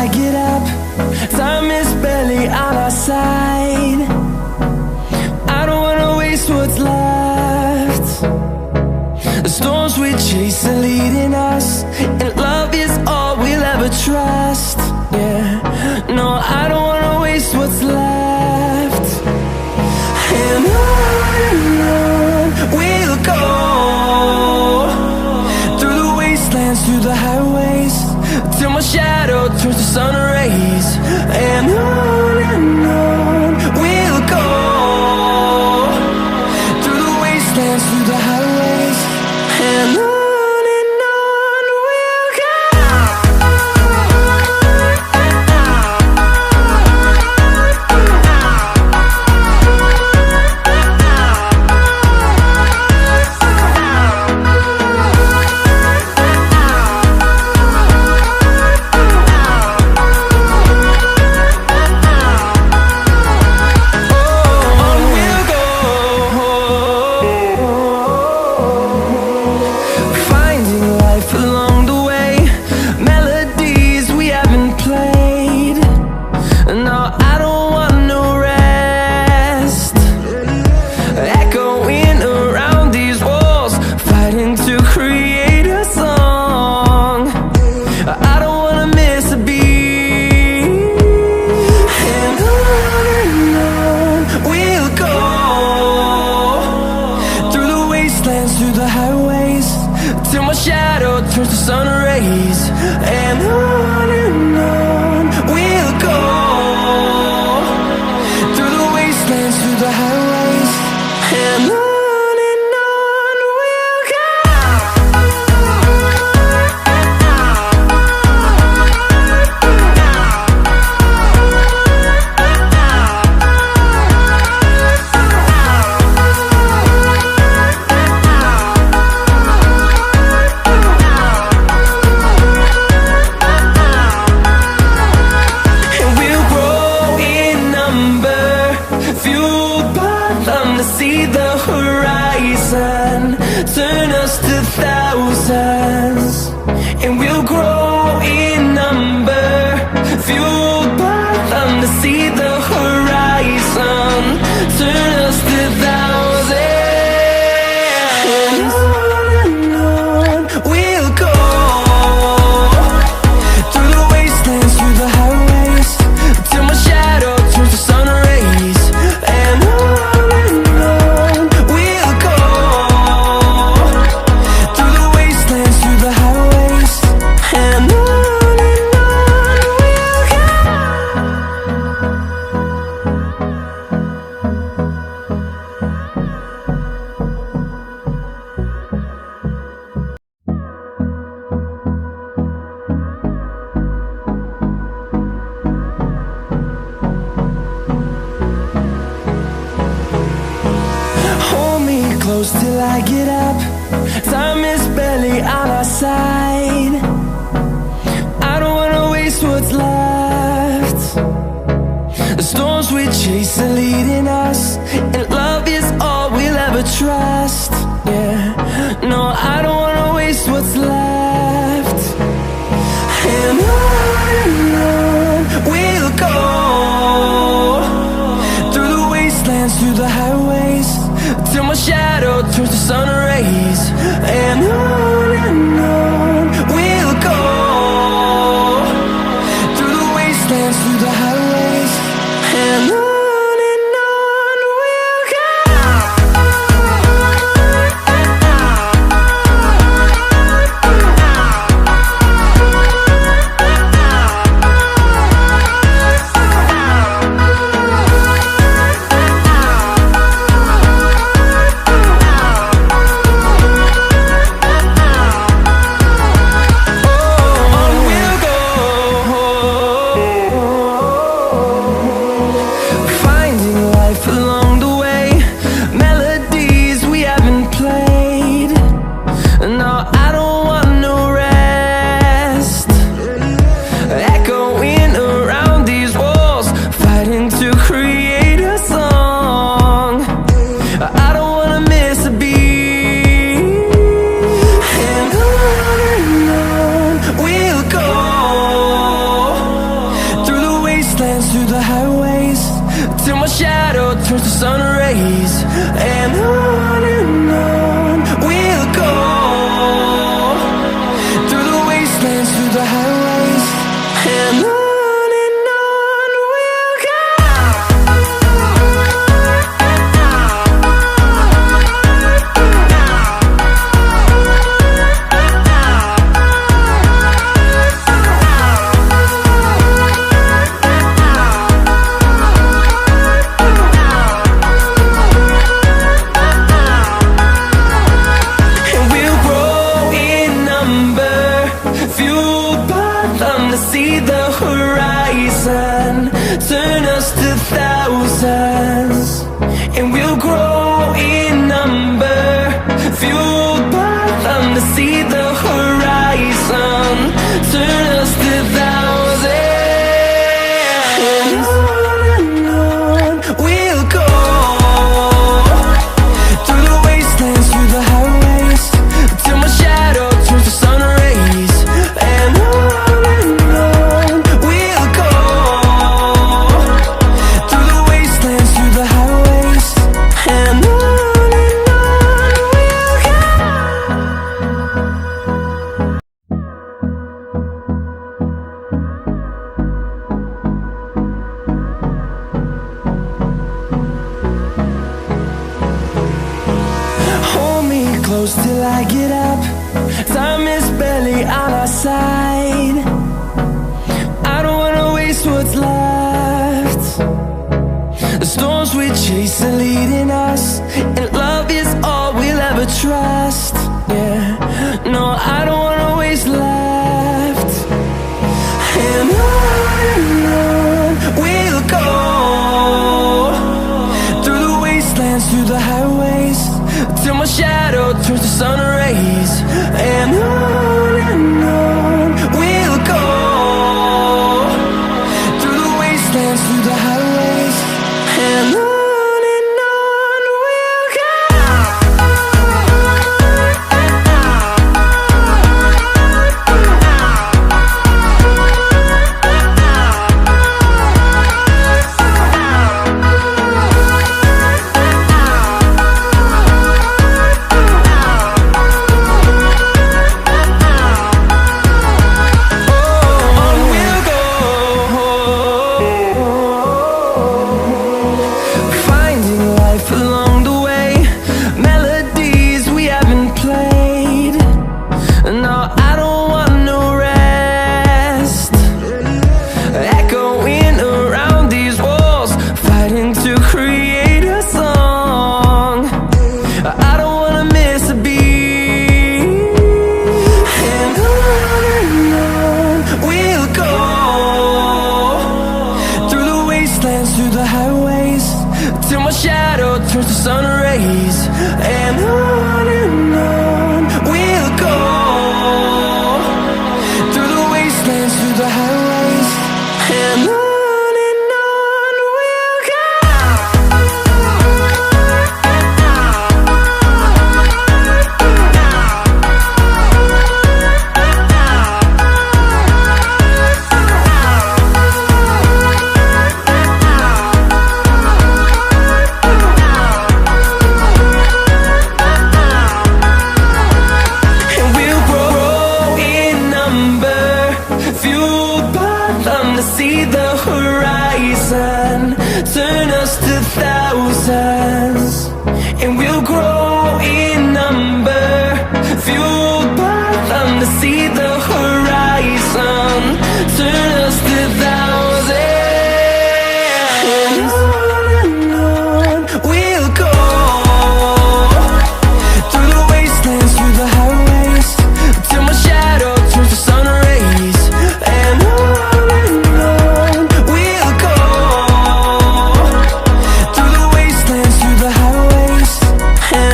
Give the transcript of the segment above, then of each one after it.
I get up. Time is barely on our side. I don't wanna waste what's left. The storms we chase are leading us, and love is all we'll ever trust. Yeah, no, I don't wanna waste what's left. And on we'll go, through the wastelands, through the highways, till my shadow turns to sun rays. And on we'll go, through the wastelands, through the highways, and on we'll go. Through the highways, till my shadow turns to sun rays. And on we'll go, through the wastelands, through the highways, and on we'll go. See the horizon, turn us to thousands, and we'll grow in number, fueled by them. To see the horizon, turn us to thousands, and on we'll go, through the wastelands, through the highways, till my shadow turns to sun rays. And close till I get up. Time is barely on our side. I don't wanna waste what's left. The storms we chase are leading us, and love is all we'll ever trust. Yeah, no, I don't wanna waste what's left. And on we'll go, through the wastelands, through the highways, till my shadow turns to sun rays. And on we'll go, through the wastelands, through the highways, and on. We'll go. wastelands, through the highways, till my shadow turns to sun rays. And on we'll go, through the wastelands, through the highways, and on we'll go. See the horizon, turn us to thousands, and we'll grow in number, fueled by them to see the horizon, turn us to thousands. And on we'll go, through the wastelands, through the highways, till my shadow turns to sun rays. And close till I get up, time is barely on our side. I don't wanna waste what's left. The storms we chase are leading us, and love is all we'll ever trust. Yeah, no, I don't wanna waste left. And on we'll go, through the wastelands, through the highways, till my shadow turns to sun rays. And on we'll go, through the wastelands, through the highways, and on we'll go. Through the highways, till my shadow turns to sun rays. And on we'll go, through the wastelands, through the highways, and on we'll go. See the horizon, turn us to thousands, and we'll grow in number, fueled by them to see the horizon, turn us to thousands. And on we'll go, through the wastelands, through the highways, till my shadow turns to sun rays. And we'll go, through the wastelands, through the highways, and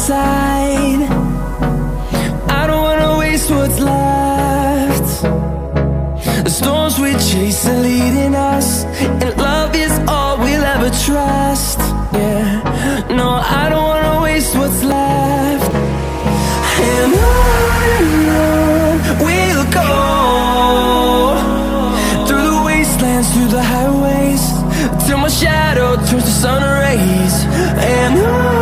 side. I don't wanna waste what's left. The storms we chase are leading us, and love is all we'll ever trust. Yeah, no, I don't wanna waste what's left. And on we'll go, through the wastelands, through the highways, till my shadow turns to sun rays. And on